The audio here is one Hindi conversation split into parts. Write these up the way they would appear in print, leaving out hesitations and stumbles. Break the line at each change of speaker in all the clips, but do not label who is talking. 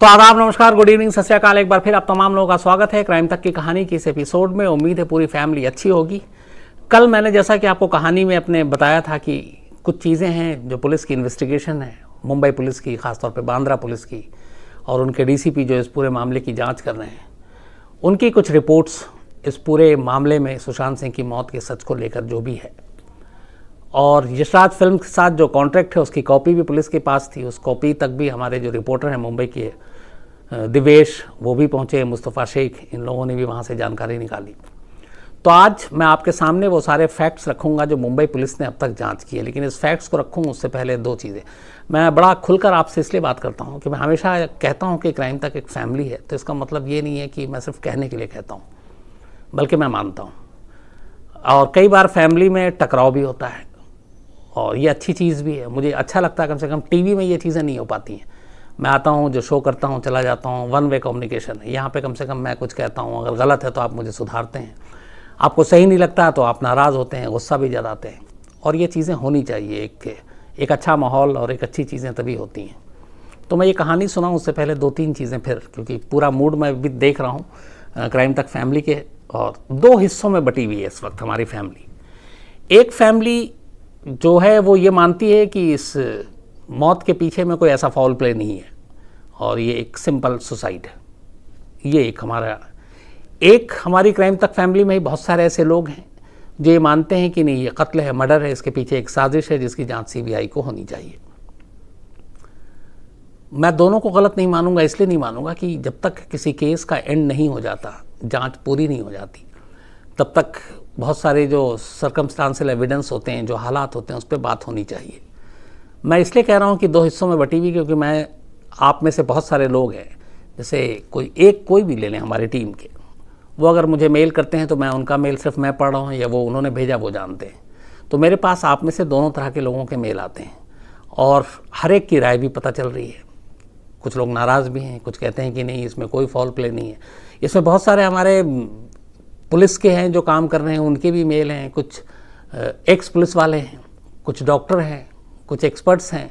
तो आदाब, नमस्कार, गुड इवनिंग, सत श्री अकाल। एक बार फिर आप तमाम लोगों का स्वागत है क्राइम तक की कहानी की इस एपिसोड में। उम्मीद है पूरी फैमिली अच्छी होगी। कल मैंने जैसा कि आपको कहानी में अपने बताया था कि कुछ चीज़ें हैं जो पुलिस की इन्वेस्टिगेशन है, मुंबई पुलिस की, खासतौर पे बांद्रा पुलिस की, और उनके डीसीपी जो इस पूरे मामले की जांच कर रहे हैं, उनकी कुछ रिपोर्ट्स इस पूरे मामले में सुशांत सिंह की मौत के सच को लेकर जो भी है, और यशराज फिल्म के साथ जो कॉन्ट्रैक्ट है उसकी कॉपी भी पुलिस के पास थी। उस कॉपी तक भी हमारे जो रिपोर्टर हैं मुंबई के दिवेश, वो भी पहुंचे, मुस्तफ़ा शेख, इन लोगों ने भी वहां से जानकारी निकाली। तो आज मैं आपके सामने वो सारे फैक्ट्स रखूंगा जो मुंबई पुलिस ने अब तक जांच की है। लेकिन इस फैक्ट्स को रखूँ उससे पहले दो चीज़ें। मैं बड़ा खुलकर आपसे इसलिए बात करता हूँ कि मैं हमेशा कहता हूँ कि क्राइम तक एक फैमिली है। तो इसका मतलब ये नहीं है कि मैं सिर्फ कहने के लिए कहता हूँ, बल्कि मैं मानता हूँ। और कई बार फैमिली में टकराव भी होता है, और ये अच्छी चीज़ भी है। मुझे अच्छा लगता है, कम से कम टीवी में ये चीज़ें नहीं हो पाती हैं। मैं आता हूँ, जो शो करता हूँ, चला जाता हूँ, वन वे कम्युनिकेशन है। यहाँ पे कम से कम मैं कुछ कहता हूँ, अगर गलत है तो आप मुझे सुधारते हैं, आपको सही नहीं लगता तो आप नाराज़ होते हैं, गुस्सा भी जताते हैं। और ये चीज़ें होनी चाहिए। एक अच्छा माहौल और एक अच्छी चीज़ें तभी होती हैं। तो मैं ये कहानी सुनाऊँ उससे पहले दो तीन चीज़ें फिर, क्योंकि पूरा मूड मैं भी देख रहा हूँ क्राइम तक फैमिली के, और दो हिस्सों में बटी हुई है इस वक्त हमारी फैमिली। एक फैमिली जो है वो ये मानती है कि इस मौत के पीछे में कोई ऐसा फाउल प्ले नहीं है और ये एक सिंपल सुसाइड है। ये एक हमारी क्राइम तक फैमिली में ही बहुत सारे ऐसे लोग हैं जो ये मानते हैं कि नहीं, ये कत्ल है, मर्डर है, इसके पीछे एक साजिश है जिसकी जांच सीबीआई को होनी चाहिए। मैं दोनों को गलत नहीं मानूंगा। इसलिए नहीं मानूंगा कि जब तक किसी केस का एंड नहीं हो जाता, जांच पूरी नहीं हो जाती, तब तक बहुत सारे जो सर्कमस्टांशियल एविडेंस होते हैं, जो हालात होते हैं, उस पर बात होनी चाहिए। मैं इसलिए कह रहा हूँ कि दो हिस्सों में बटी हुई, क्योंकि मैं आप में से बहुत सारे लोग हैं, जैसे कोई भी ले लें हमारी टीम के, वो अगर मुझे मेल करते हैं तो मैं उनका मेल सिर्फ मैं पढ़ रहा हूँ या वो उन्होंने भेजा वो जानते हैं। तो मेरे पास आप में से दोनों तरह के लोगों के मेल आते हैं और हर एक की राय भी पता चल रही है। कुछ लोग नाराज़ भी हैं, कुछ कहते हैं कि नहीं, इसमें कोई फॉल प्ले नहीं है। इसमें बहुत सारे हमारे पुलिस के हैं जो काम कर रहे हैं, उनके भी मेल हैं। कुछ एक्स पुलिस वाले हैं, कुछ डॉक्टर हैं, कुछ एक्सपर्ट्स हैं,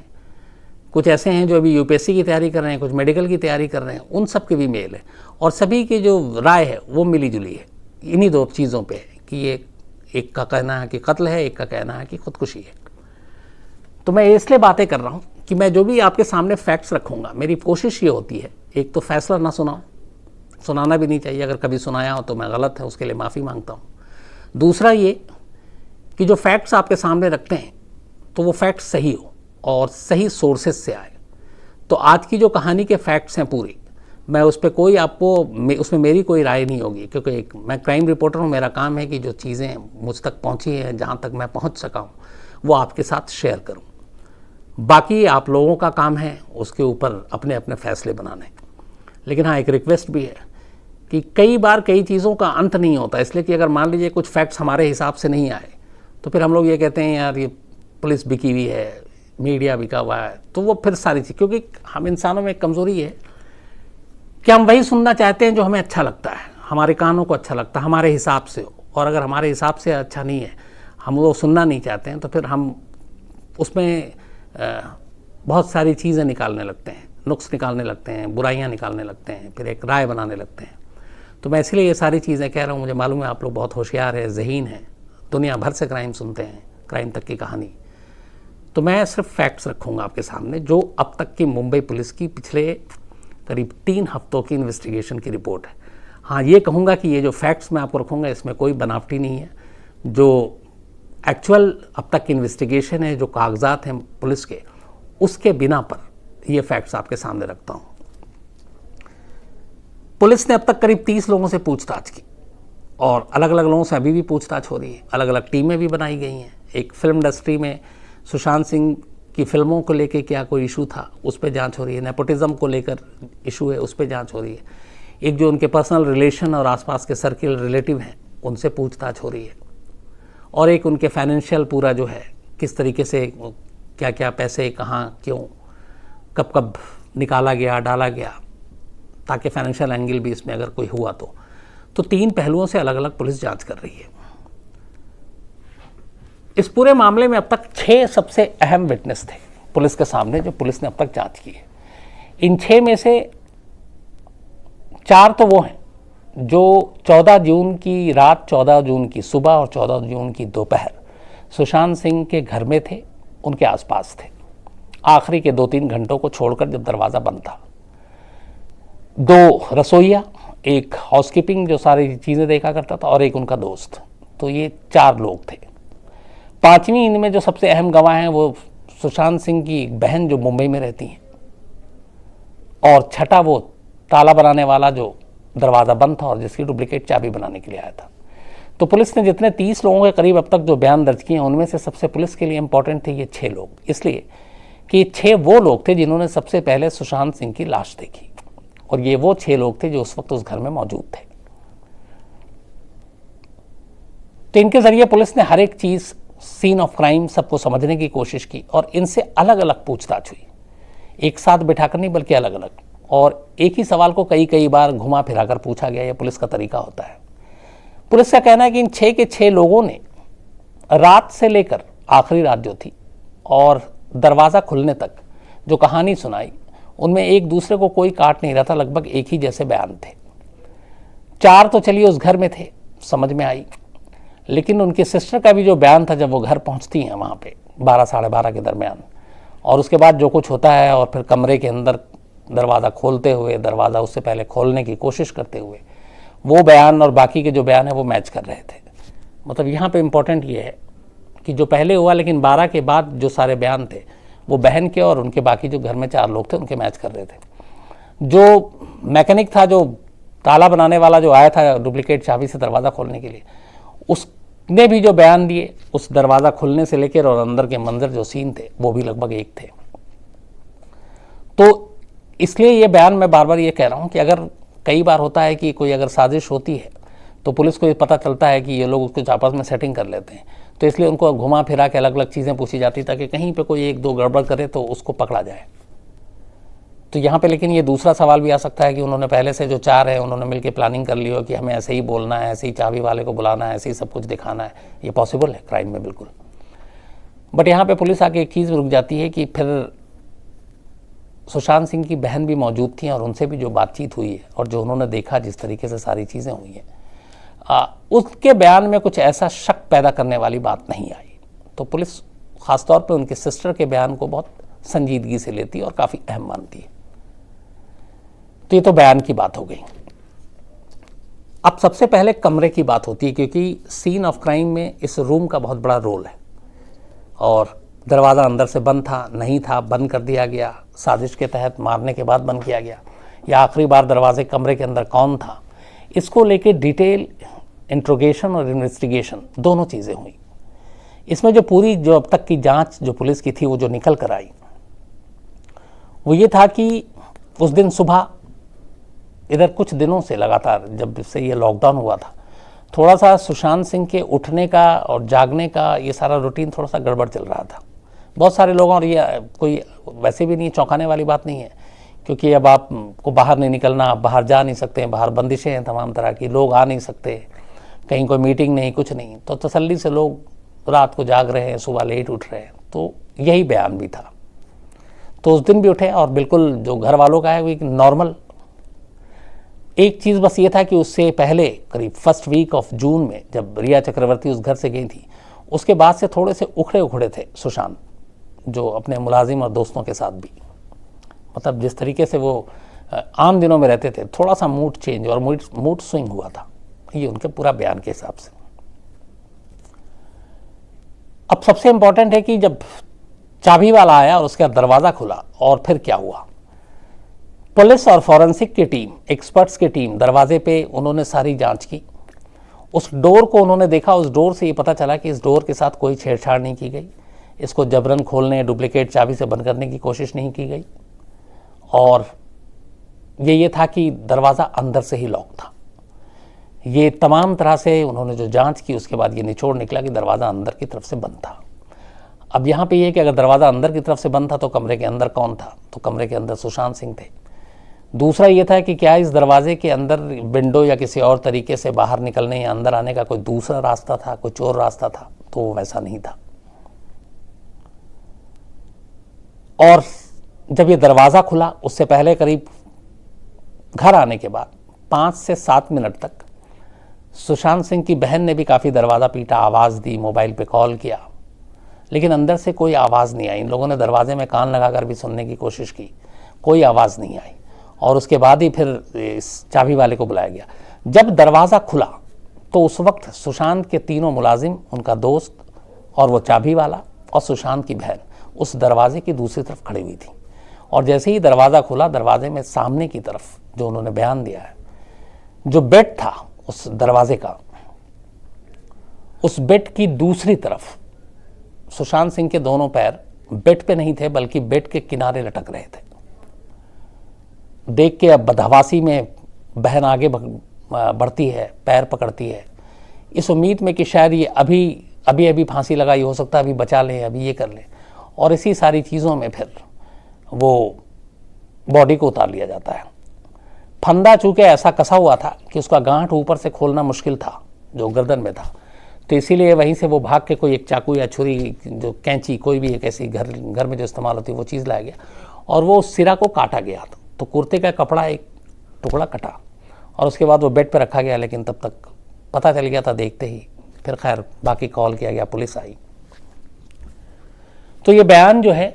कुछ ऐसे हैं जो अभी यूपीएससी की तैयारी कर रहे हैं, कुछ मेडिकल की तैयारी कर रहे हैं, उन सब के भी मेल है। और सभी की जो राय है वो मिली जुली है इन्हीं दो चीज़ों पे है कि ये एक का कहना है कि कत्ल है, एक का कहना है कि खुदकुशी है। तो मैं इसलिए बातें कर रहा हूँ कि मैं जो भी आपके सामने फैक्ट्स रखूँगा, मेरी कोशिश ये होती है, एक तो फैसला ना सुनाऊँ, सुनाना भी नहीं चाहिए, अगर कभी सुनाया हो तो मैं गलत है, उसके लिए माफ़ी मांगता हूँ। दूसरा ये कि जो फैक्ट्स आपके सामने रखते हैं तो वो फैक्ट्स सही हो और सही सोर्सेज से आए। तो आज की जो कहानी के फैक्ट्स हैं पूरी, मैं उस पर कोई उसमें मेरी कोई राय नहीं होगी, क्योंकि मैं क्राइम रिपोर्टर हूँ। मेरा काम है कि जो चीज़ें मुझ तक पहुँची हैं, जहाँ तक मैं पहुँच सका हूँ, वो आपके साथ शेयर करूँ। बाकी आप लोगों का काम है उसके ऊपर अपने अपने फैसले बनाने। लेकिन हाँ, एक रिक्वेस्ट भी है कि कई बार कई चीज़ों का अंत नहीं होता, इसलिए कि अगर मान लीजिए कुछ फैक्ट्स हमारे हिसाब से नहीं आए तो फिर हम लोग ये कहते हैं यार ये पुलिस बिकी हुई है, मीडिया बिका हुआ है, तो वो फिर सारी चीज़, क्योंकि हम इंसानों में एक कमज़ोरी है कि हम वही सुनना चाहते हैं जो हमें अच्छा लगता है, हमारे कानों को अच्छा लगता है, हमारे हिसाब से हो। और अगर हमारे हिसाब से अच्छा नहीं है, हम वो सुनना नहीं चाहते हैं, तो फिर हम उसमें बहुत सारी चीज़ें निकालने लगते हैं, नुक्स निकालने लगते हैं, बुराइयां निकालने लगते हैं, फिर एक राय बनाने लगते हैं। तो मैं इसलिए ये सारी चीज़ें कह रहा हूँ। मुझे मालूम है आप लोग बहुत होशियार है, ज़हीन है, दुनिया भर से क्राइम सुनते हैं, क्राइम तक की कहानी। तो मैं सिर्फ फैक्ट्स रखूँगा आपके सामने, जो अब तक की मुंबई पुलिस की पिछले करीब 3 हफ्तों की इन्वेस्टिगेशन की रिपोर्ट है। हाँ, ये कहूँगा कि ये जो फैक्ट्स मैं आपको रखूँगा इसमें कोई बनावटी नहीं है। जो एक्चुअल अब तक की इन्वेस्टिगेशन है, जो कागजात हैं पुलिस के, उसके बिना पर ये फैक्ट्स आपके सामने रखता हूँ। पुलिस ने अब तक करीब 30 लोगों से पूछताछ की और अलग अलग लोगों से अभी भी पूछताछ हो रही है। अलग अलग टीमें भी बनाई गई हैं। एक फिल्म इंडस्ट्री में सुशांत सिंह की फिल्मों को लेकर क्या कोई इशू था, उस पर जांच हो रही है। नेपोटिज्म को लेकर इशू है, उस पर जांच हो रही है। एक जो उनके पर्सनल रिलेशन और आसपास के सर्किल रिलेटिव हैं, उनसे पूछताछ हो रही है। और एक उनके फाइनेंशियल पूरा जो है, किस तरीके से क्या क्या पैसे कहाँ क्यों कब कब निकाला गया, डाला गया, ताकि फाइनेंशियल एंगल भी इसमें अगर कोई हुआ तो 3 पहलुओं से अलग अलग पुलिस जांच कर रही है। इस पूरे मामले में अब तक 6 सबसे अहम विटनेस थे पुलिस के सामने, जो पुलिस ने अब तक जांच की है। इन 6 में से 4 तो वो हैं जो 14 जून की रात, 14 जून की सुबह और 14 जून की दोपहर सुशांत सिंह के घर में थे, उनके आसपास थे, आखिरी के 2-3 घंटों को छोड़कर जब दरवाज़ा बंद था। 2 रसोइया, एक हाउसकीपिंग जो सारी चीज़ें देखा करता था, और एक उनका दोस्त। तो ये 4 लोग थे। 5वीं इनमें जो सबसे अहम गवाह हैं वो सुशांत सिंह की एक बहन जो मुंबई में रहती हैं, और छठा वो ताला बनाने वाला जो दरवाज़ा बंद था और जिसकी डुप्लीकेट चाबी बनाने के लिए आया था। तो पुलिस ने जितने 30 लोगों के करीब अब तक जो बयान दर्ज किए हैं, उनमें से सबसे पुलिस के लिए इंपॉर्टेंट थे ये 6 लोग, इसलिए कि 6 वो लोग थे जिन्होंने सबसे पहले सुशांत सिंह की लाश देखी, और ये वो 6 लोग थे जो उस वक्त उस घर में मौजूद थे। तो इनके जरिए पुलिस ने हर एक चीज़, सीन ऑफ क्राइम, सबको समझने की कोशिश की, और इनसे अलग अलग पूछताछ हुई, एक साथ बिठाकर नहीं बल्कि अलग अलग, और एक ही सवाल को कई बार घुमा फिराकर पूछा गया। यह पुलिस का तरीका होता है। पुलिस का कहना है कि इन 6 के 6 लोगों ने रात से लेकर आखिरी रात जो थी और दरवाज़ा खुलने तक जो कहानी सुनाई, उनमें एक दूसरे को कोई काट नहीं रहा था, लगभग एक ही जैसे बयान थे। 4 तो चलिए उस घर में थे, समझ में आई, लेकिन उनकी सिस्टर का भी जो बयान था जब वो घर पहुंचती हैं वहाँ पे 12 साढ़े 12 के दरमियान, और उसके बाद जो कुछ होता है, और फिर कमरे के अंदर दरवाज़ा खोलते हुए, दरवाज़ा उससे पहले खोलने की कोशिश करते हुए, वो बयान और बाकी के जो बयान है वो मैच कर रहे थे। मतलब यहाँ पे इम्पोर्टेंट ये है कि जो पहले हुआ, लेकिन 12 के बाद जो सारे बयान थे वो बहन के और उनके बाकी जो घर में 4 लोग थे उनके मैच कर रहे थे। जो मैकेनिक था, जो ताला बनाने वाला जो आया था डुप्लीकेट चाबी से दरवाज़ा खोलने के लिए, उसने भी जो बयान दिए उस दरवाज़ा खुलने से लेकर और अंदर के मंजर जो सीन थे वो भी लगभग एक थे। तो इसलिए ये बयान मैं बार बार ये कह रहा हूँ कि अगर कई बार होता है कि कोई अगर साजिश होती है तो पुलिस को ये पता चलता है कि ये लोग उसको आपस में सेटिंग कर लेते हैं, तो इसलिए उनको घुमा फिरा के अलग अलग चीज़ें पूछी जाती ताकि कहीं पे कोई 1-2 गड़बड़ करे तो उसको पकड़ा जाए। तो यहाँ पे लेकिन ये दूसरा सवाल भी आ सकता है कि उन्होंने पहले से जो 4 है उन्होंने मिलकर प्लानिंग कर ली हो कि हमें ऐसे ही बोलना है, ऐसे ही चाबी वाले को बुलाना है, ऐसे ही सब कुछ दिखाना है। ये पॉसिबल है क्राइम में, बिल्कुल। बट यहाँ पे पुलिस आके एक चीज़ रुक जाती है कि फिर सुशांत सिंह की बहन भी मौजूद थी और उनसे भी जो बातचीत हुई है और जो उन्होंने देखा जिस तरीके से सारी चीज़ें हुई हैं, उसके बयान में कुछ ऐसा शक पैदा करने वाली बात नहीं आई। तो पुलिस ख़ासतौर पे उनके सिस्टर के बयान को बहुत संजीदगी से लेती है और काफ़ी अहम मानती है। तो ये तो बयान की बात हो गई। अब सबसे पहले कमरे की बात होती है, क्योंकि सीन ऑफ क्राइम में इस रूम का बहुत बड़ा रोल है, और दरवाज़ा अंदर से बंद था, नहीं था, बंद कर दिया गया, साजिश के तहत मारने के बाद बंद किया गया, या आखिरी बार दरवाजे कमरे के अंदर कौन था, इसको लेके डिटेल इंट्रोगेशन और इन्वेस्टिगेशन दोनों चीज़ें हुई। इसमें जो पूरी जो अब तक की जांच जो पुलिस की थी वो जो निकल कर आई वो ये था कि उस दिन सुबह इधर कुछ दिनों से लगातार जब से ये लॉकडाउन हुआ था, थोड़ा सा सुशांत सिंह के उठने का और जागने का ये सारा रूटीन थोड़ा सा गड़बड़ चल रहा था बहुत सारे लोगों। और ये कोई वैसे भी नहीं चौंकाने वाली बात नहीं है, क्योंकि अब आपको बाहर नहीं निकलना, आप बाहर जा नहीं सकते हैं, बाहर बंदिशें हैं तमाम तरह की, लोग आ नहीं सकते, कहीं कोई मीटिंग नहीं, कुछ नहीं, तो तसल्ली से लोग रात को जाग रहे हैं, सुबह लेट उठ रहे हैं। तो यही बयान भी था। तो उस दिन भी उठे और बिल्कुल जो घर वालों का है वो नॉर्मल। एक चीज़ बस ये था कि उससे पहले करीब फर्स्ट वीक ऑफ जून में जब रिया चक्रवर्ती उस घर से गई थी, उसके बाद से थोड़े से उखड़े उखड़े थे सुशांत, जो अपने मुलाजिम और दोस्तों के साथ भी, मतलब जिस तरीके से वो आम दिनों में रहते थे, थोड़ा सा मूड चेंज और मूड स्विंग हुआ था, ये उनके पूरा बयान के हिसाब से। अब सबसे इंपॉर्टेंट है कि जब चाबी वाला आया और उसका दरवाज़ा खुला और फिर क्या हुआ। पुलिस और फॉरेंसिक की टीम, एक्सपर्ट्स की टीम दरवाजे पे उन्होंने सारी जांच की, उस डोर को उन्होंने देखा, उस डोर से ये पता चला कि इस डोर के साथ कोई छेड़छाड़ नहीं की गई, इसको जबरन खोलने, डुप्लीकेट चाबी से बंद करने की कोशिश नहीं की गई, और ये था कि दरवाज़ा अंदर से ही लॉक था। ये तमाम तरह से उन्होंने जो जांच की उसके बाद ये निचोड़ निकला कि दरवाज़ा अंदर की तरफ से बंद था। अब यहाँ पे ये कि अगर दरवाज़ा अंदर की तरफ से बंद था तो कमरे के अंदर कौन था, तो कमरे के अंदर सुशांत सिंह थे। दूसरा ये था कि क्या इस दरवाजे के अंदर विंडो या किसी और तरीके से बाहर निकलने या अंदर आने का कोई दूसरा रास्ता था, कोई चोर रास्ता था, तो वो वैसा नहीं था। और जब ये दरवाज़ा खुला उससे पहले करीब घर आने के बाद 5 से 7 मिनट तक सुशांत सिंह की बहन ने भी काफ़ी दरवाज़ा पीटा, आवाज़ दी, मोबाइल पे कॉल किया, लेकिन अंदर से कोई आवाज़ नहीं आई। इन लोगों ने दरवाजे में कान लगाकर भी सुनने की कोशिश की, कोई आवाज़ नहीं आई। और उसके बाद ही फिर इस चाबी वाले को बुलाया गया। जब दरवाज़ा खुला तो उस वक्त सुशांत के तीनों मुलाजिम, उनका दोस्त और वो चाबी वाला और सुशांत की बहन उस दरवाजे की दूसरी तरफ खड़ी हुई थी। और जैसे ही दरवाज़ा खुला, दरवाजे में सामने की तरफ जो उन्होंने बयान दिया है, जो बेड था उस दरवाजे का, उस बेड की दूसरी तरफ सुशांत सिंह के दोनों पैर बेड पे नहीं थे बल्कि बेड के किनारे लटक रहे थे। देख के अब बदहवासी में बहन आगे बढ़ती है, पैर पकड़ती है, इस उम्मीद में कि शायद ये अभी फांसी लगाई, हो सकता है अभी बचा लें, अभी ये कर लें। और इसी सारी चीज़ों में फिर वो बॉडी को उतार लिया जाता है। फंदा चूँकि ऐसा कसा हुआ था कि उसका गांठ ऊपर से खोलना मुश्किल था, जो गर्दन में था, तो इसीलिए वहीं से वो भाग के कोई एक चाकू या छुरी, जो कैंची, कोई भी एक ऐसी घर में जो इस्तेमाल होती है, वो चीज़ लाया गया और वो सिरा को काटा गया। तो कुर्ते का कपड़ा एक टुकड़ा कटा और उसके बाद वो बेड पर रखा गया। लेकिन तब तक पता चल गया था देखते ही। फिर खैर बाकी कॉल किया गया, पुलिस आई। तो ये बयान जो है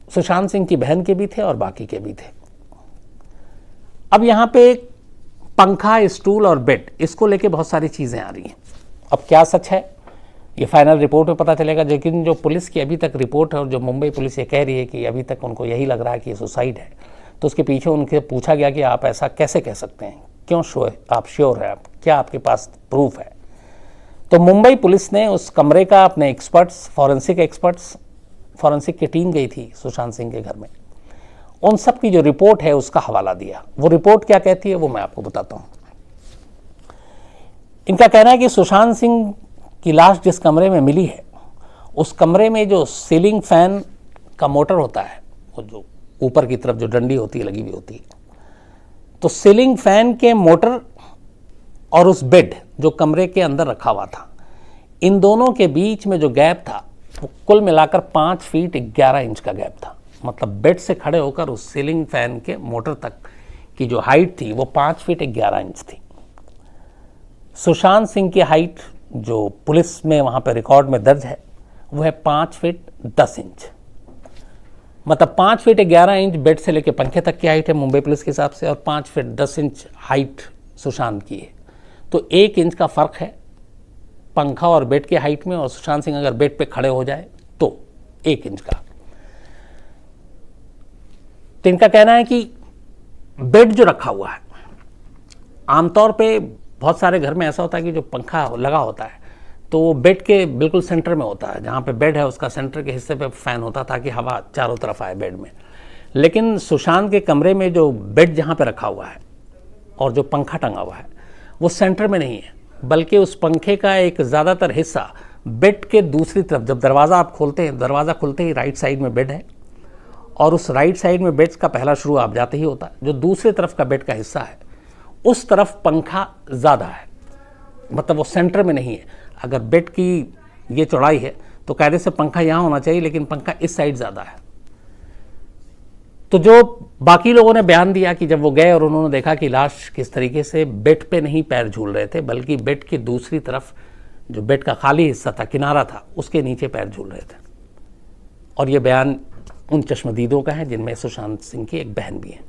सुशांत सिंह की बहन के भी थे और बाकी के भी थे। अब यहाँ पे पंखा, स्टूल और बेड, इसको लेके बहुत सारी चीज़ें आ रही हैं। अब क्या सच है ये फाइनल रिपोर्ट में पता चलेगा, लेकिन जो पुलिस की अभी तक रिपोर्ट है और जो मुंबई पुलिस ये कह रही है कि अभी तक उनको यही लग रहा है कि ये सुसाइड है, तो उसके पीछे उनके पूछा गया कि आप ऐसा कैसे कह सकते हैं, क्यों आप श्योर है, क्या आपके पास प्रूफ है। तो मुंबई पुलिस ने उस कमरे का अपने एक्सपर्ट्स, फॉरेंसिक की टीम गई थी सुशांत सिंह के घर में, उन सब की जो रिपोर्ट है उसका हवाला दिया। वो रिपोर्ट क्या कहती है वो मैं आपको बताता हूँ। इनका कहना है कि सुशांत सिंह की लाश जिस कमरे में मिली है, उस कमरे में जो सीलिंग फैन का मोटर होता है, वो जो ऊपर की तरफ जो डंडी होती है, लगी हुई होती है, तो सीलिंग फैन के मोटर और उस बेड जो कमरे के अंदर रखा हुआ था, इन दोनों के बीच में जो गैप था वो कुल मिलाकर 5 फीट 11 इंच का गैप था। मतलब बेड से खड़े होकर उस सीलिंग फैन के मोटर तक की जो हाइट थी वो 5 फीट 11 इंच थी। सुशांत सिंह की हाइट जो पुलिस में वहाँ पर रिकॉर्ड में दर्ज है वो है 5 फीट 10 इंच। मतलब 5 फीट 11 इंच बेड से लेकर पंखे तक की हाइट है मुंबई पुलिस के हिसाब से, और 5 फीट 10 इंच हाइट सुशांत की है। तो 1 इंच का फ़र्क है पंखा और बेड के हाइट में, और सुशांत सिंह अगर बेड पे खड़े हो जाए तो 1 इंच का। तो इनका कहना है कि बेड जो रखा हुआ है, आमतौर पे बहुत सारे घर में ऐसा होता है कि जो पंखा लगा होता है तो वो बेड के बिल्कुल सेंटर में होता है, जहाँ पे बेड है उसका सेंटर के हिस्से पे फैन होता ताकि हवा चारों तरफ आए बेड में। लेकिन सुशांत के कमरे में जो बेड जहाँ पे रखा हुआ है और जो पंखा टंगा हुआ है वो सेंटर में नहीं है, बल्कि उस पंखे का एक ज़्यादातर हिस्सा बेड के दूसरी तरफ, जब दरवाज़ा आप खोलते हैं, दरवाज़ा खुलते ही राइट साइड में बेड है और उस राइट साइड में बेड का पहला शुरू आप जाते ही होता है, जो दूसरी तरफ का बेड का हिस्सा है उस तरफ पंखा ज़्यादा है, मतलब वो सेंटर में नहीं है। अगर बेड की ये चौड़ाई है तो कायदे से पंखा यहाँ होना चाहिए, लेकिन पंखा इस साइड ज़्यादा है। तो जो बाकी लोगों ने बयान दिया कि जब वो गए और उन्होंने देखा कि लाश किस तरीके से बेड पे नहीं पैर झूल रहे थे, बल्कि बेड की दूसरी तरफ जो बेड का खाली हिस्सा था, किनारा था, उसके नीचे पैर झूल रहे थे। और ये बयान उन चश्मदीदों का है जिनमें सुशांत सिंह की एक बहन भी है।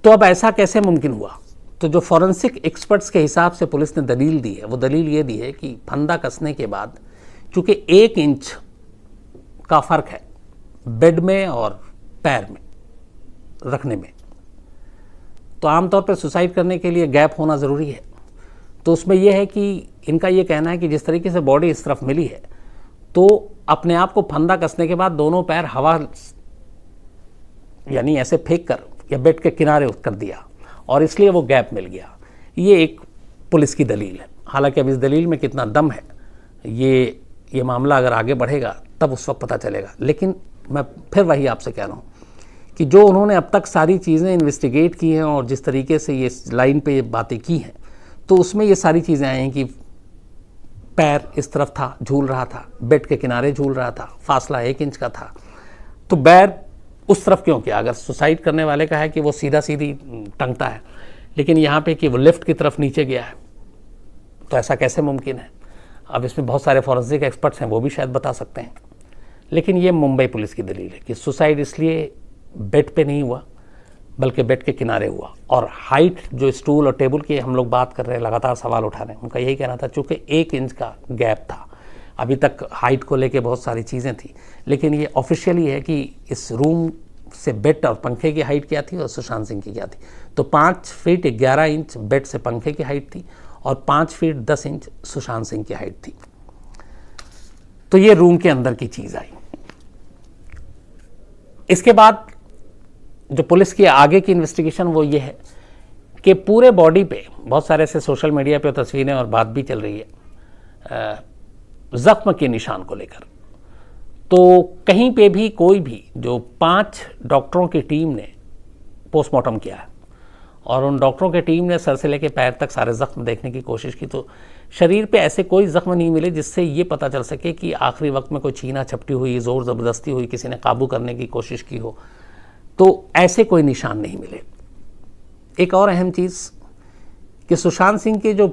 तो अब ऐसा कैसे मुमकिन हुआ? तो जो फॉरेंसिक एक्सपर्ट्स के हिसाब से पुलिस ने दलील दी है, वो दलील ये दी है कि फंदा कसने के बाद चूँकि 1 इंच का फ़र्क है बेड में और पैर में रखने में, तो आमतौर पर सुसाइड करने के लिए गैप होना ज़रूरी है। तो उसमें यह है कि इनका ये कहना है कि जिस तरीके से बॉडी इस तरफ मिली है, तो अपने आप को फंदा कसने के बाद दोनों पैर हवा यानी ऐसे फेंक कर या बेड के किनारे कर दिया और इसलिए वो गैप मिल गया। ये एक पुलिस की दलील है। हालांकि अब इस दलील में कितना दम है, ये मामला अगर आगे बढ़ेगा तब उस वक्त पता चलेगा। लेकिन मैं फिर वही आपसे कह रहा हूँ कि जो उन्होंने अब तक सारी चीज़ें इन्वेस्टिगेट की हैं और जिस तरीके से ये लाइन पे ये बातें की हैं, तो उसमें ये सारी चीज़ें आई हैं कि पैर इस तरफ था, झूल रहा था, बेड के किनारे झूल रहा था, फासला 1 इंच का था, तो पैर उस तरफ क्यों किया? अगर सुसाइड करने वाले का है कि वो सीधा सीधी टंगता है, लेकिन यहाँ पे कि वो लिफ्ट की तरफ नीचे गया है, तो ऐसा कैसे मुमकिन है? अब इसमें बहुत सारे फॉरेंसिक एक्सपर्ट्स हैं, वो भी शायद बता सकते हैं। लेकिन ये मुंबई पुलिस की दलील है कि सुसाइड इसलिए बेड पे नहीं हुआ बल्कि बेड के किनारे हुआ। और हाइट जो स्टूल और टेबल की हम लोग बात कर रहे हैं, लगातार सवाल उठा रहे हैं, उनका यही कहना था चूँकि 1 इंच का गैप था। अभी तक हाइट को लेके बहुत सारी चीज़ें थी, लेकिन ये ऑफिशियली है कि इस रूम से बेड और पंखे की हाइट क्या थी और सुशांत सिंह की क्या थी। तो 5 फीट 11 इंच बेड से पंखे की हाइट थी और 5 फीट 10 इंच सुशांत सिंह की हाइट थी। तो ये रूम के अंदर की चीज़ आई। इसके बाद जो पुलिस की आगे की इन्वेस्टिगेशन वो ये है कि पूरे बॉडी पे बहुत सारे ऐसे सोशल मीडिया पे तस्वीरें और बात भी चल रही है जख्म के निशान को लेकर। तो कहीं पे भी कोई भी जो 5 डॉक्टरों की टीम ने पोस्टमार्टम किया है और उन डॉक्टरों की टीम ने सर से लेकर पैर तक सारे जख्म देखने की कोशिश की, तो शरीर पे ऐसे कोई जख्म नहीं मिले जिससे ये पता चल सके कि आखिरी वक्त में कोई छीना झपटी हुई, ज़ोर ज़बरदस्ती हुई, किसी ने काबू करने की कोशिश की हो। तो ऐसे कोई निशान नहीं मिले। एक और अहम चीज़ कि सुशांत सिंह के जो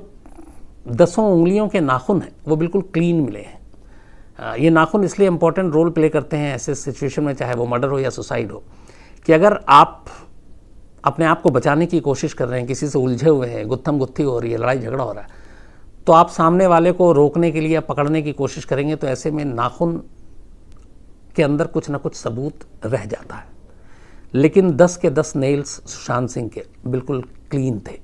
10 उंगलियों के नाखून हैं वो बिल्कुल क्लीन मिले हैं। ये नाखून इसलिए इम्पोर्टेंट रोल प्ले करते हैं ऐसे सिचुएशन में, चाहे वो मर्डर हो या सुसाइड हो, कि अगर आप अपने आप को बचाने की कोशिश कर रहे हैं, किसी से उलझे हुए हैं, गुत्थम गुत्थी हो रही है, लड़ाई झगड़ा हो रहा है, तो आप सामने वाले को रोकने के लिए या पकड़ने की कोशिश करेंगे तो ऐसे में नाखून के अंदर कुछ ना कुछ सबूत रह जाता है। लेकिन 10 के 10 नेल्स सुशांत सिंह के बिल्कुल क्लीन थे,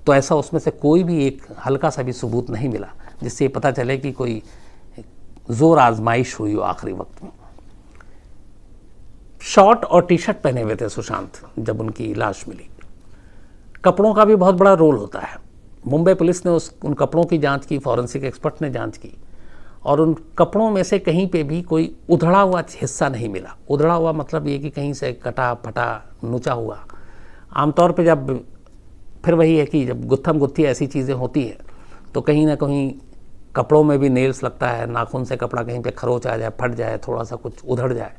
तो ऐसा उसमें से कोई भी एक हल्का सा भी सबूत नहीं मिला जिससे ये पता चले कि कोई जोर आजमाइश हुई हो आखिरी वक्त में। शॉर्ट और टी शर्ट पहने हुए थे सुशांत जब उनकी लाश मिली। कपड़ों का भी बहुत बड़ा रोल होता है। मुंबई पुलिस ने उन कपड़ों की जांच की, फॉरेंसिक एक्सपर्ट ने जांच की, और उन कपड़ों में से कहीं पे भी कोई उधड़ा हुआ हिस्सा नहीं मिला। उधड़ा हुआ मतलब ये कि कहीं से कटा फटा नुचा हुआ। आमतौर पे जब फिर वही है कि जब गुत्थम गुत्थी ऐसी चीज़ें होती है तो कहीं ना कहीं कपड़ों में भी नेल्स लगता है, नाखून से कपड़ा कहीं पे खरोच आ जाए, फट जाए, थोड़ा सा कुछ उधड़ जाए।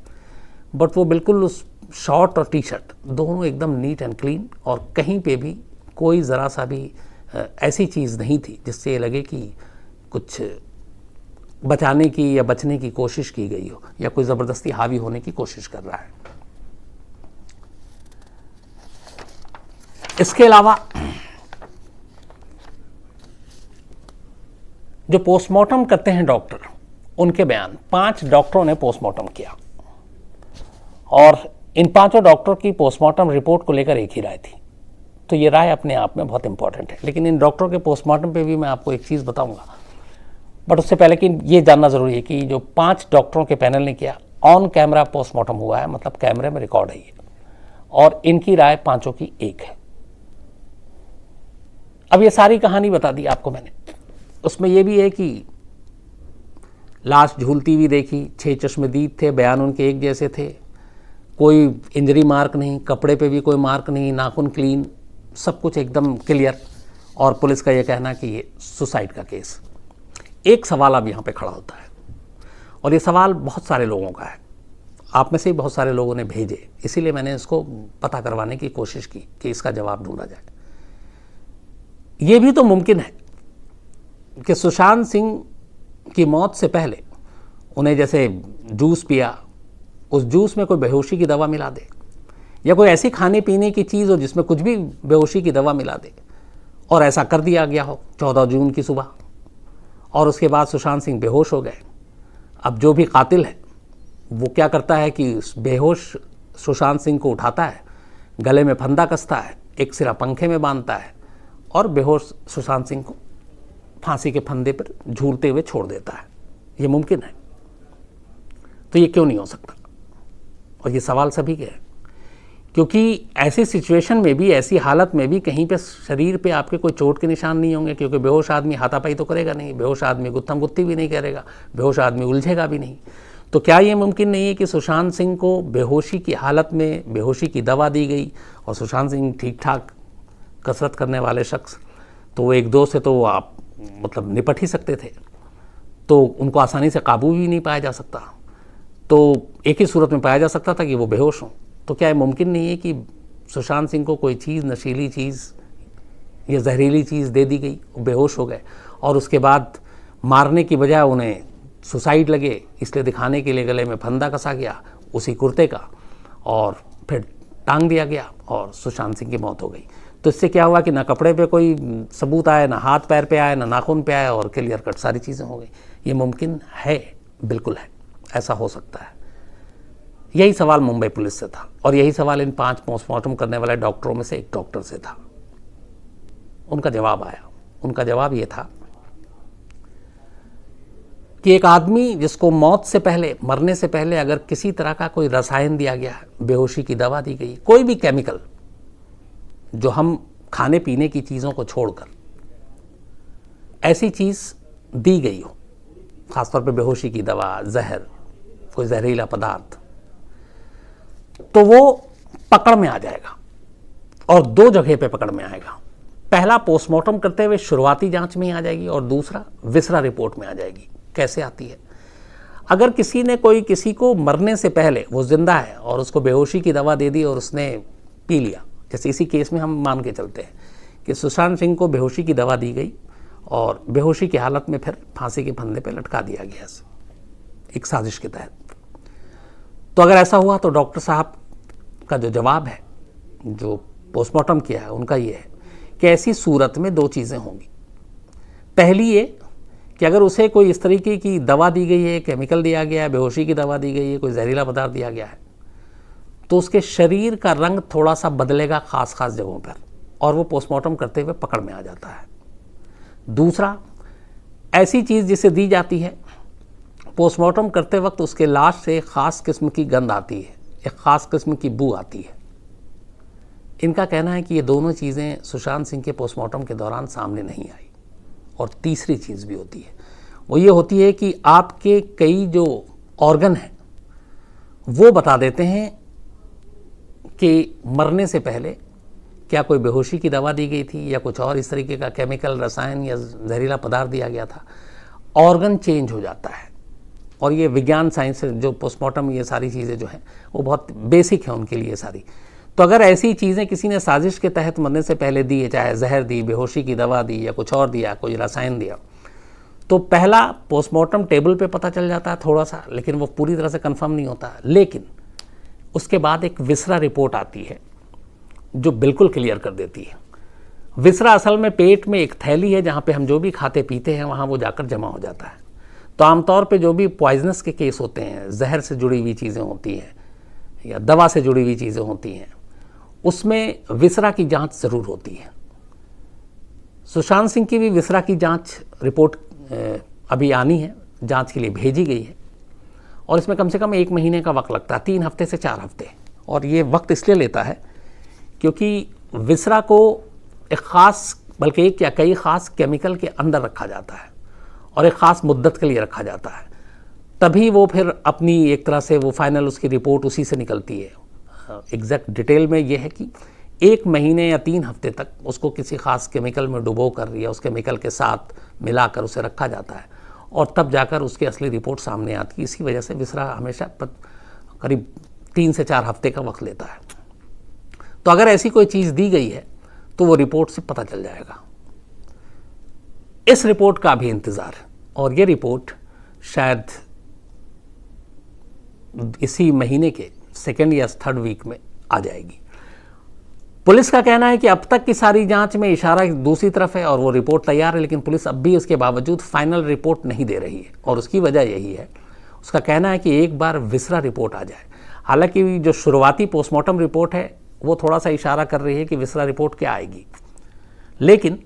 बट वो बिल्कुल उस शॉर्ट और टी शर्ट दोनों एकदम नीट एंड क्लीन, और कहीं पे भी कोई ज़रा सा भी ऐसी चीज़ नहीं थी जिससे ये लगे कि कुछ बचाने की या बचने की कोशिश की गई हो या कोई ज़बरदस्ती हावी होने की कोशिश कर रहा है। इसके अलावा जो पोस्टमार्टम करते हैं डॉक्टर, उनके बयान, 5 डॉक्टरों ने पोस्टमार्टम किया और इन 5 डॉक्टरों की पोस्टमार्टम रिपोर्ट को लेकर एक ही राय थी। तो ये राय अपने आप में बहुत इंपॉर्टेंट है। लेकिन इन डॉक्टरों के पोस्टमार्टम पे भी मैं आपको एक चीज़ बताऊंगा, बट उससे पहले कि ये जानना ज़रूरी है कि जो 5 डॉक्टरों के पैनल ने किया, ऑन कैमरा पोस्टमार्टम हुआ है, मतलब कैमरे में रिकॉर्ड है ये, और इनकी राय 5 की एक है। अब ये सारी कहानी बता दी आपको मैंने। उसमें ये भी है कि लाश झूलती हुई देखी, 6 चश्मदीद थे, बयान उनके एक जैसे थे, कोई इंजरी मार्क नहीं, कपड़े पे भी कोई मार्क नहीं, नाखून क्लीन, सब कुछ एकदम क्लियर, और पुलिस का ये कहना कि ये सुसाइड का केस। एक सवाल अब यहाँ पे खड़ा होता है, और ये सवाल बहुत सारे लोगों का है, आप में से ही बहुत सारे लोगों ने भेजे, इसीलिए मैंने इसको पता करवाने की कोशिश की कि इसका जवाब ढूंढा जाए। ये भी तो मुमकिन है कि सुशांत सिंह की मौत से पहले उन्हें जैसे जूस पिया, उस जूस में कोई बेहोशी की दवा मिला दे, या कोई ऐसी खाने पीने की चीज़ हो जिसमें कुछ भी बेहोशी की दवा मिला दे, और ऐसा कर दिया गया हो 14 जून की सुबह, और उसके बाद सुशांत सिंह बेहोश हो गए। अब जो भी कातिल है वो क्या करता है कि उस बेहोश सुशांत सिंह को उठाता है, गले में फंदा कसता है, एक सिरा पंखे में बांधता है, और बेहोश सुशांत सिंह को फांसी के फंदे पर झूलते हुए छोड़ देता है। ये मुमकिन है? तो ये क्यों नहीं हो सकता? और ये सवाल सभी के हैं, क्योंकि ऐसी सिचुएशन में भी, ऐसी हालत में भी कहीं पे शरीर पे आपके कोई चोट के निशान नहीं होंगे, क्योंकि बेहोश आदमी हाथापाई तो करेगा नहीं, बेहोश आदमी गुत्थम गुत्ती भी नहीं करेगा, बेहोश आदमी उलझेगा भी नहीं। तो क्या ये मुमकिन नहीं है कि सुशांत सिंह को बेहोशी की हालत में बेहोशी की दवा दी गई, और सुशांत सिंह ठीक ठाक कसरत करने वाले शख्स, तो वो 1-2 से तो आप मतलब निपट ही सकते थे, तो उनको आसानी से काबू भी नहीं पाया जा सकता, तो एक ही सूरत में पाया जा सकता था कि वो बेहोश हों। तो क्या ये मुमकिन नहीं है कि सुशांत सिंह को कोई चीज़, नशीली चीज़ ये जहरीली चीज़ दे दी गई, वो बेहोश हो गए और उसके बाद मारने की बजाय उन्हें सुसाइड लगे, इसलिए दिखाने के लिए गले में फंदा कसा गया उसी कुर्ते का और फिर टांग दिया गया और सुशांत सिंह की मौत हो गई। तो इससे क्या हुआ कि ना कपड़े पे कोई सबूत आया, ना हाथ पैर पे आया, ना नाखून पे आया और क्लियर कट सारी चीज़ें हो गई। ये मुमकिन है, बिल्कुल है, ऐसा हो सकता है। यही सवाल मुंबई पुलिस से था और यही सवाल इन 5 पोस्टमार्टम करने वाले डॉक्टरों में से एक डॉक्टर से था। उनका जवाब आया, उनका जवाब ये था कि एक आदमी जिसको मौत से पहले, मरने से पहले अगर किसी तरह का कोई रसायन दिया गया, बेहोशी की दवा दी गई, कोई भी केमिकल जो हम खाने पीने की चीज़ों को छोड़कर ऐसी चीज़ दी गई हो, खासतौर पे बेहोशी की दवा, जहर, कोई जहरीला पदार्थ, तो वो पकड़ में आ जाएगा और 2 जगह पे पकड़ में आएगा। पहला पोस्टमार्टम करते हुए शुरुआती जांच में ही आ जाएगी और दूसरा विसरा रिपोर्ट में आ जाएगी। कैसे आती है? अगर किसी ने किसी को मरने से पहले, वो जिंदा है और उसको बेहोशी की दवा दे दी और उसने पी लिया, जैसे इसी केस में हम मान के चलते हैं कि सुशांत सिंह को बेहोशी की दवा दी गई और बेहोशी की हालत में फिर फांसी के फंदे पे लटका दिया गया एक साजिश के तहत। तो अगर ऐसा हुआ तो डॉक्टर साहब का जो जवाब है, जो पोस्टमार्टम किया है, उनका ये है कि ऐसी सूरत में 2 चीज़ें होंगी। पहली ये कि अगर उसे कोई इस तरीके की दवा दी गई है, केमिकल दिया गया है, बेहोशी की दवा दी गई है, कोई जहरीला पदार्थ दिया गया है, तो उसके शरीर का रंग थोड़ा सा बदलेगा खास जगहों पर और वो पोस्टमार्टम करते हुए पकड़ में आ जाता है। दूसरा, ऐसी चीज़ जिसे दी जाती है, पोस्टमार्टम करते वक्त उसके लाश से एक ख़ास किस्म की गंध आती है, एक ख़ास किस्म की बू आती है। इनका कहना है कि ये दोनों चीज़ें सुशांत सिंह के पोस्टमार्टम के दौरान सामने नहीं आई। और तीसरी चीज़ भी होती है, वो ये होती है कि आपके कई जो ऑर्गन हैं वो बता देते हैं कि मरने से पहले क्या कोई बेहोशी की दवा दी गई थी या कुछ और इस तरीके का केमिकल, रसायन या जहरीला पदार्थ दिया गया था। ऑर्गन चेंज हो जाता है और ये विज्ञान, साइंस से जो पोस्टमार्टम, ये सारी चीज़ें जो हैं वो बहुत बेसिक है उनके लिए सारी। तो अगर ऐसी चीज़ें किसी ने साजिश के तहत मरने से पहले दी है, चाहे जहर दी, बेहोशी की दवा दी या कुछ और दिया, कोई रसायन दिया, तो पहला पोस्टमार्टम टेबल पे पता चल जाता है थोड़ा सा, लेकिन वो पूरी तरह से कंफर्म नहीं होता। लेकिन उसके बाद एक विसरा रिपोर्ट आती है जो बिल्कुल क्लियर कर देती है। विसरा असल में पेट में एक थैली है जहाँ पे हम जो भी खाते पीते हैं वहाँ वो जाकर जमा हो जाता है। तो आमतौर पे जो भी पॉइजनस के केस होते हैं, जहर से जुड़ी हुई चीज़ें होती हैं या दवा से जुड़ी हुई चीज़ें होती हैं, उसमें विसरा की जांच ज़रूर होती है। सुशांत सिंह की भी विसरा की जांच रिपोर्ट अभी आनी है, जांच के लिए भेजी गई है और इसमें कम से कम 1 महीने का वक्त लगता है, 3 हफ्ते से 4 हफ्ते। और ये वक्त इसलिए लेता है क्योंकि विसरा को एक ख़ास, बल्कि एक या कई ख़ास केमिकल के अंदर रखा जाता है और एक ख़ास मुद्दत के लिए रखा जाता है, तभी वो फिर अपनी एक तरह से वो फाइनल उसकी रिपोर्ट उसी से निकलती है। एग्जैक्ट डिटेल में ये है कि 1 महीने या 3 हफ्ते तक उसको किसी ख़ास केमिकल में डुबो कर या उस केमिकल के साथ मिलाकर उसे रखा जाता है और तब जाकर उसकी असली रिपोर्ट सामने आती है। इसी वजह से विसरा हमेशा करीब 3 से 4 हफ्ते का वक्त लेता है। तो अगर ऐसी कोई चीज़ दी गई है तो वो रिपोर्ट से पता चल जाएगा। इस रिपोर्ट का भी इंतज़ार है और ये रिपोर्ट शायद इसी महीने के 2nd या 3rd वीक में आ जाएगी। पुलिस का कहना है कि अब तक की सारी जांच में इशारा दूसरी तरफ है और वो रिपोर्ट तैयार है, लेकिन पुलिस अब भी उसके बावजूद फाइनल रिपोर्ट नहीं दे रही है और उसकी वजह यही है, उसका कहना है कि एक बार विसरा रिपोर्ट आ जाए। हालांकि जो शुरुआती पोस्टमार्टम रिपोर्ट है वो थोड़ा सा इशारा कर रही है कि विसरा रिपोर्ट क्या आएगी, लेकिन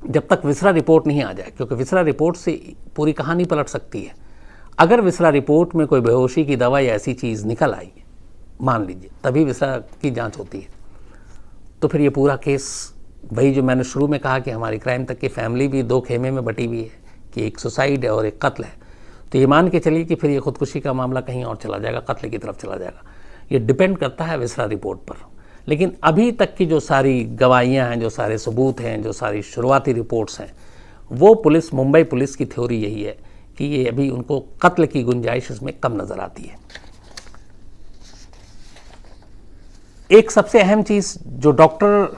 जब तक विसरा रिपोर्ट नहीं आ जाए, क्योंकि विसरा रिपोर्ट से पूरी कहानी पलट सकती है। अगर विसरा रिपोर्ट में कोई बेहोशी की दवा या ऐसी चीज़ निकल आई, मान लीजिए, तभी विसरा की जांच होती है, तो फिर ये पूरा केस, वही जो मैंने शुरू में कहा कि हमारी क्राइम तक की फैमिली भी 2 खेमे में बटी हुई है कि एक सुसाइड है और एक कत्ल है, तो ये मान के चलिए कि फिर ये खुदकुशी का मामला कहीं और चला जाएगा, कत्ल की तरफ चला जाएगा। ये डिपेंड करता है विसरा रिपोर्ट पर। लेकिन अभी तक की जो सारी गवाहियाँ हैं, जो सारे सबूत हैं, जो सारी शुरुआती रिपोर्ट्स हैं, वो पुलिस, मुंबई पुलिस की थ्योरी यही है कि ये अभी उनको कत्ल की गुंजाइश इसमें कम नज़र आती है। एक सबसे अहम चीज़ जो डॉक्टर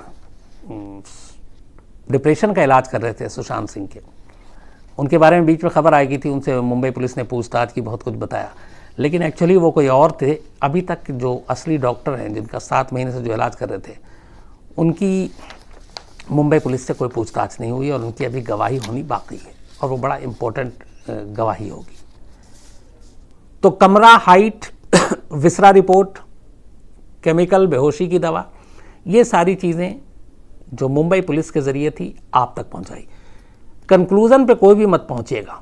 डिप्रेशन का इलाज कर रहे थे सुशांत सिंह के। उनके बारे में बीच में खबर आई थी, उनसे मुंबई पुलिस ने पूछताछ की, बहुत कुछ बताया, लेकिन एक्चुअली वो कोई और थे। अभी तक जो असली डॉक्टर हैं जिनका 7 महीने से जो इलाज कर रहे थे, उनकी मुंबई पुलिस से कोई पूछताछ नहीं हुई और उनकी अभी गवाही होनी बाकी है और वो बड़ा इम्पोर्टेंट गवाही होगी। तो कमरा, हाइट, विसरा रिपोर्ट, केमिकल, बेहोशी की दवा, ये सारी चीज़ें जो मुंबई पुलिस के ज़रिए थी आप तक पहुंचाई। कंक्लूज़न पे कोई भी मत पहुंचिएगा,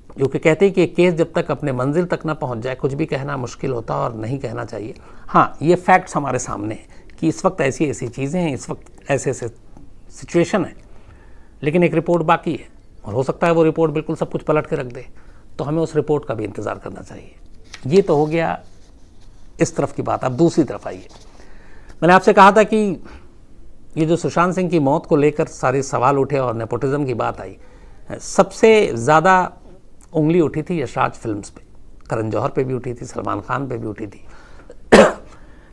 क्योंकि कहते हैं कि केस जब तक अपने मंजिल तक ना पहुंच जाए कुछ भी कहना मुश्किल होता और नहीं कहना चाहिए। हाँ, ये फैक्ट्स हमारे सामने हैं कि इस वक्त ऐसी ऐसी चीज़ें हैं, इस वक्त ऐसे ऐसे सिचुएशन है, लेकिन एक रिपोर्ट बाकी है और हो सकता है वो रिपोर्ट बिल्कुल सब कुछ पलट के रख दे, तो हमें उस रिपोर्ट का भी इंतज़ार करना चाहिए। ये तो हो गया इस तरफ की बात। अब दूसरी तरफ आइए। मैंने आपसे कहा था कि ये जो सुशांत सिंह की मौत को लेकर सारे सवाल उठे और नेपोटिज्म की बात आई, सबसे ज़्यादा उंगली उठी थी यशराज फिल्म्स पे, करण जौहर पे भी उठी थी, सलमान खान पे भी उठी थी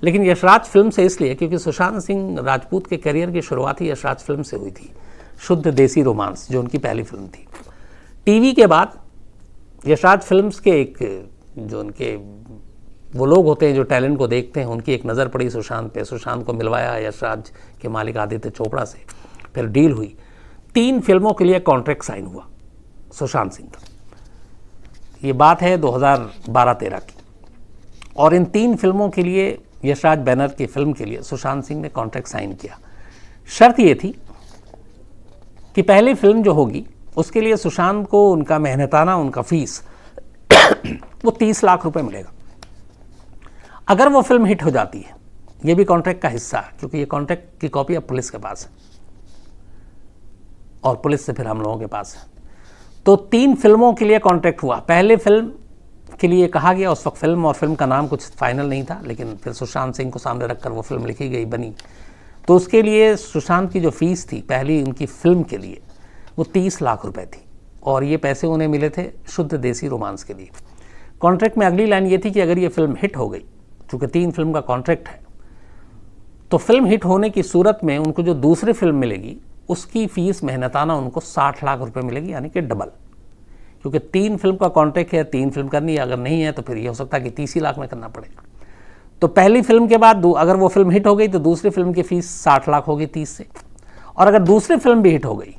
लेकिन यशराज फिल्म से इसलिए क्योंकि सुशांत सिंह राजपूत के करियर की शुरुआत ही यशराज फिल्म से हुई थी। शुद्ध देसी रोमांस जो उनकी पहली फिल्म थी। टीवी के बाद यशराज फिल्म्स के एक जो उनके वो लोग होते हैं जो टैलेंट को देखते हैं, उनकी एक नज़र पड़ी सुशांत पे। सुशांत को मिलवाया यशराज के मालिक आदित्य चोपड़ा से, फिर डील हुई। 3 फिल्मों के लिए कॉन्ट्रैक्ट साइन हुआ सुशांत सिंह का। ये बात है 2012-13 की, और इन 3 फिल्मों के लिए, यशराज बैनर की फिल्म के लिए सुशांत सिंह ने कॉन्ट्रैक्ट साइन किया। शर्त ये थी कि पहली फिल्म जो होगी उसके लिए सुशांत को उनका मेहनताना, उनका फीस वो 30 लाख रुपए मिलेगा। अगर वो फिल्म हिट हो जाती है, ये भी कॉन्ट्रैक्ट का हिस्सा है, क्योंकि ये कॉन्ट्रैक्ट की कॉपी अब पुलिस के पास है और पुलिस से फिर हम लोगों के पास है। तो 3 फिल्मों के लिए कॉन्ट्रैक्ट हुआ। पहले फिल्म के लिए कहा गया, उस वक्त फिल्म और फिल्म का नाम कुछ फाइनल नहीं था, लेकिन फिर सुशांत सिंह को सामने रखकर वो फिल्म लिखी गई, बनी। तो उसके लिए सुशांत की जो फीस थी पहली उनकी फिल्म के लिए, वो 30 लाख रुपए थी, और ये पैसे उन्हें मिले थे शुद्ध देसी रोमांस के लिए। कॉन्ट्रैक्ट में अगली लाइन ये थी कि अगर ये फिल्म हिट हो गई, चूँकि 3 फिल्म का कॉन्ट्रैक्ट है, तो फिल्म हिट होने की सूरत में उनको जो दूसरी फिल्म मिलेगी उसकी फीस मेहनताना उनको 60 लाख रुपए मिलेगी, यानी कि डबल। क्योंकि 3 फिल्म का कॉन्ट्रैक्ट है, 3 फिल्म करनी है, अगर नहीं है तो फिर ये हो सकता है कि 30 लाख में करना पड़ेगा। तो पहली फिल्म के बाद अगर वो फिल्म हिट हो गई तो दूसरी फिल्म की फीस 60 लाख होगी 30 से, और अगर दूसरी फिल्म भी हिट हो गई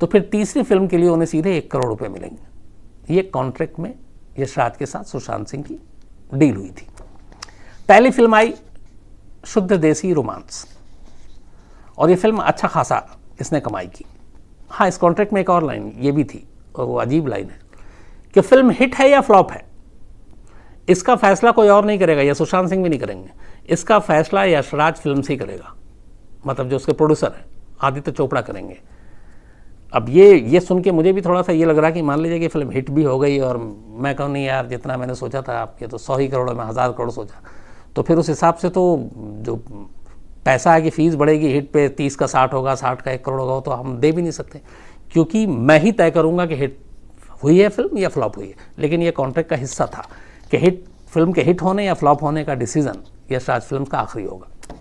तो फिर तीसरी फिल्म के लिए उन्हें सीधे 1 करोड़ रुपए मिलेंगे। ये कॉन्ट्रैक्ट में यशराज के साथ सुशांत सिंह की डील हुई थी। पहली फिल्म आई शुद्ध देसी रोमांस, और ये फिल्म अच्छा खासा इसने कमाई की। हाँ, इस कॉन्ट्रैक्ट में एक और लाइन ये भी थी, और वो अजीब लाइन है कि फिल्म हिट है या फ्लॉप है, इसका फैसला कोई और नहीं करेगा, या सुशांत सिंह भी नहीं करेंगे। इसका फैसला यशराज फिल्म से ही करेगा, मतलब जो उसके प्रोड्यूसर हैं आदित्य चोपड़ा करेंगे। अब ये सुन के मुझे भी थोड़ा सा ये लग रहा कि मान लीजिए कि फिल्म हिट भी हो गई और मैं कहूँ नहीं यार, जितना मैंने सोचा था आपके तो 100 ही करोड़ में 1000 करोड़ सोचा, तो फिर उस हिसाब से तो जो पैसा है कि फ़ीस बढ़ेगी, हिट पे 30 का 60 होगा, 60 का 1 करोड़ होगा, तो हम दे भी नहीं सकते, क्योंकि मैं ही तय करूँगा कि हिट हुई है फिल्म या फ्लॉप हुई है। लेकिन ये कॉन्ट्रैक्ट का हिस्सा था कि फिल्म के हिट होने या फ्लॉप होने का डिसीजन यशराज फिल्म का आखिरी होगा।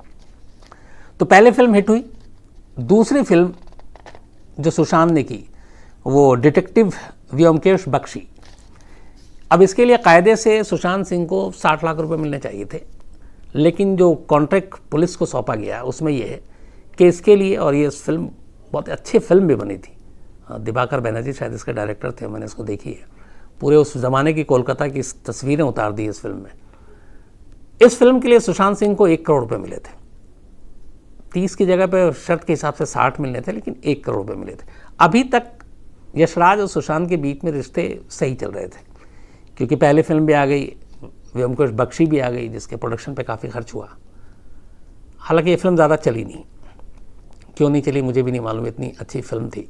तो पहले फिल्म हिट हुई। दूसरी फिल्म जो सुशांत ने की वो डिटेक्टिव व्योमकेश बख्शी। अब इसके लिए कायदे से सुशांत सिंह को 60 लाख रुपए मिलने चाहिए थे, लेकिन जो कॉन्ट्रैक्ट पुलिस को सौंपा गया उसमें यह है कि इसके लिए, और ये फिल्म बहुत अच्छी फिल्म भी बनी थी, दिवाकर बैनर्जी शायद इसके डायरेक्टर थे, मैंने इसको देखी है, पूरे उस ज़माने की कोलकाता की तस्वीरें उतार दी इस फिल्म में। इस फिल्म के लिए सुशांत सिंह को 1 करोड़ रुपये मिले थे। 30 की जगह पे शर्त के हिसाब से 60 मिलने थे, लेकिन 1 करोड़ रुपये मिले थे। अभी तक यशराज और सुशांत के बीच में रिश्ते सही चल रहे थे, क्योंकि पहले फिल्म भी आ गई, व्योमकेश बख्शी भी आ गई, जिसके प्रोडक्शन पे काफ़ी खर्च हुआ। हालांकि ये फिल्म ज़्यादा चली नहीं, क्यों नहीं चली मुझे भी नहीं मालूम, इतनी अच्छी फिल्म थी,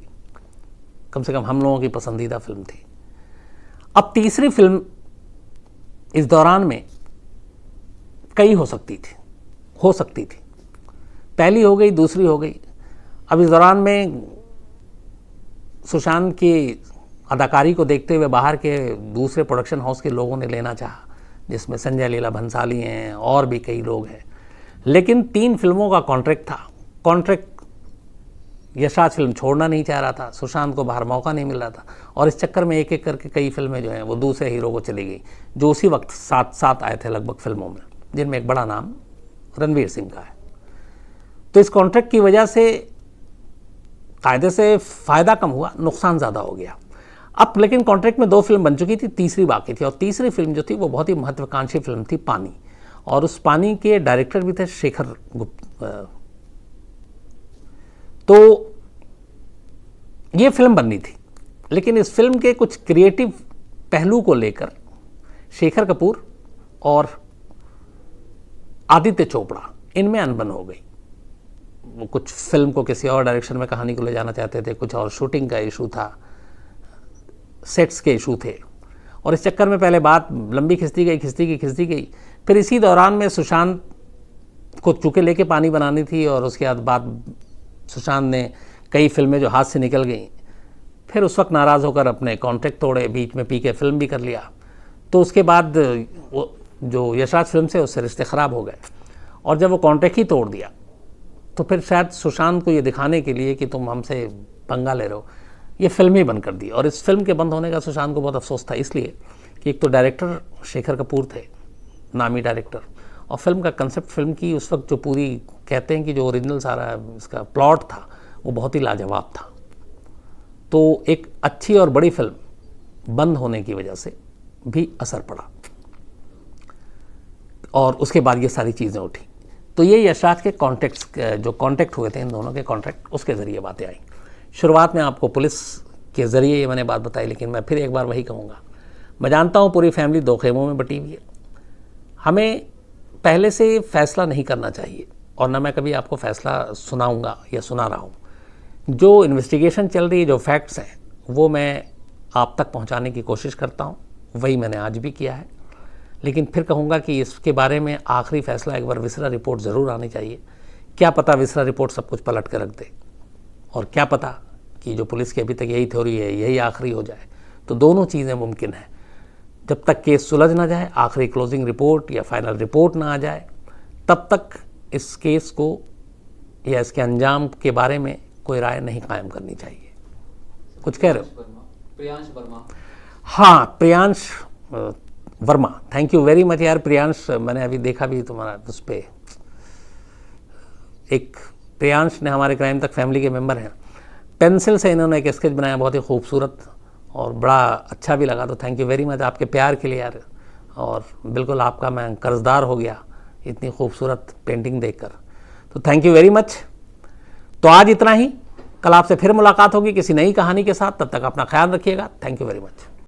कम से कम हम लोगों की पसंदीदा फिल्म थी। अब तीसरी फिल्म इस दौरान में कई हो सकती थी, पहली हो गई, दूसरी हो गई। अब इस दौरान में सुशांत की अदाकारी को देखते हुए बाहर के दूसरे प्रोडक्शन हाउस के लोगों ने लेना चाहा, जिसमें संजय लीला भंसाली हैं और भी कई लोग हैं, लेकिन 3 फिल्मों का कॉन्ट्रैक्ट था। कॉन्ट्रैक्ट यशराज फिल्म छोड़ना नहीं चाह रहा था, सुशांत को बाहर मौका नहीं मिल रहा था, और इस चक्कर में एक एक करके कई फिल्में जो हैं वो दूसरे हीरो को चली गई, जो उसी वक्त साथ साथ आए थे लगभग फिल्मों में, जिनमें एक बड़ा नाम रणवीर सिंह का है। तो इस कॉन्ट्रैक्ट की वजह से कायदे से फ़ायदा कम हुआ, नुकसान ज़्यादा हो गया। अब लेकिन कॉन्ट्रैक्ट में 2 फिल्म बन चुकी थी, तीसरी बाकी थी, और तीसरी फिल्म जो थी वो बहुत ही महत्वाकांक्षी फिल्म थी, पानी। और उस पानी के डायरेक्टर भी थे शेखर गुप्ता। तो ये फिल्म बननी थी, लेकिन इस फिल्म के कुछ क्रिएटिव पहलू को लेकर शेखर कपूर और आदित्य चोपड़ा इनमें अनबन हो गई। वो कुछ फिल्म को किसी और डायरेक्शन में कहानी को ले जाना चाहते थे, कुछ और शूटिंग का इशू था, सेट्स के इशू थे, और इस चक्कर में पहले बात लंबी खिंचती गई। फिर इसी दौरान में सुशांत को चूँकि लेके पानी बनानी थी, और उसके बाद सुशांत ने कई फिल्में जो हाथ से निकल गई, फिर उस वक्त नाराज़ होकर अपने कॉन्ट्रैक्ट तोड़े, बीच में पी के फिल्म भी कर लिया। तो उसके बाद वो जो यशराज फिल्म से उससे रिश्ते ख़राब हो गए, और जब वो कॉन्ट्रैक्ट ही तोड़ दिया तो फिर शायद सुशांत को ये दिखाने के लिए कि तुम हमसे पंगा ले रहे हो, ये फिल्म ही बंद कर दी। और इस फिल्म के बंद होने का सुशांत को बहुत अफसोस था, इसलिए कि एक तो डायरेक्टर शेखर कपूर थे, नामी डायरेक्टर, और फिल्म का कंसेप्ट, फिल्म की उस वक्त जो पूरी कहते हैं कि जो ओरिजिनल सारा इसका प्लॉट था वो बहुत ही लाजवाब था। तो एक अच्छी और बड़ी फिल्म बंद होने की वजह से भी असर पड़ा, और उसके बाद ये सारी चीज़ें उठी। तो ये यशराज के कॉन्टेक्ट जो कॉन्टेक्ट हुए थे, इन दोनों के कॉन्ट्रैक्ट, उसके ज़रिए बातें आई। शुरुआत में आपको पुलिस के ज़रिए ये मैंने बात बताई, लेकिन मैं फिर एक बार वही कहूँगा, मैं जानता हूँ पूरी फैमिली 2 खेमों में बटी हुई है। हमें पहले से फैसला नहीं करना चाहिए, और न मैं कभी आपको फैसला सुनाऊँगा या सुना रहा हूँ। जो इन्वेस्टिगेशन चल रही है, जो फैक्ट्स हैं, वो मैं आप तक पहुँचाने की कोशिश करता हूँ, वही मैंने आज भी किया है। लेकिन फिर कहूँगा कि इसके बारे में आखिरी फैसला एक बार विसरा रिपोर्ट ज़रूर आनी चाहिए। क्या पता विसरा रिपोर्ट सब कुछ पलट कर रख दे, और क्या पता कि जो पुलिस की अभी तक यही थ्योरी है यही आखिरी हो जाए। तो दोनों चीज़ें मुमकिन हैं। जब तक केस सुलझ ना जाए, आखिरी क्लोजिंग रिपोर्ट या फाइनल रिपोर्ट ना आ जाए, तब तक इस केस को या इसके अंजाम के बारे में कोई राय नहीं कायम करनी चाहिए। कुछ कह रहे हो?
प्रियांश वर्मा।
हाँ, Priyansh Verma, thank you very much यार प्रियांश, मैंने अभी देखा भी तुम्हारा उस पर। एक प्रियांश ने हमारे क्राइम तक फैमिली के मेंबर हैं, पेंसिल से इन्होंने एक स्केच बनाया, बहुत ही खूबसूरत और बड़ा अच्छा भी लगा। तो थैंक यू वेरी मच आपके प्यार के लिए यार, और बिल्कुल आपका मैं कर्जदार हो गया इतनी खूबसूरत पेंटिंग देखकर। तो थैंक यू वेरी मच। तो आज इतना ही, कल आपसे फिर मुलाकात होगी किसी नई कहानी के साथ। तब तक अपना ख्याल रखिएगा। Thank you very much.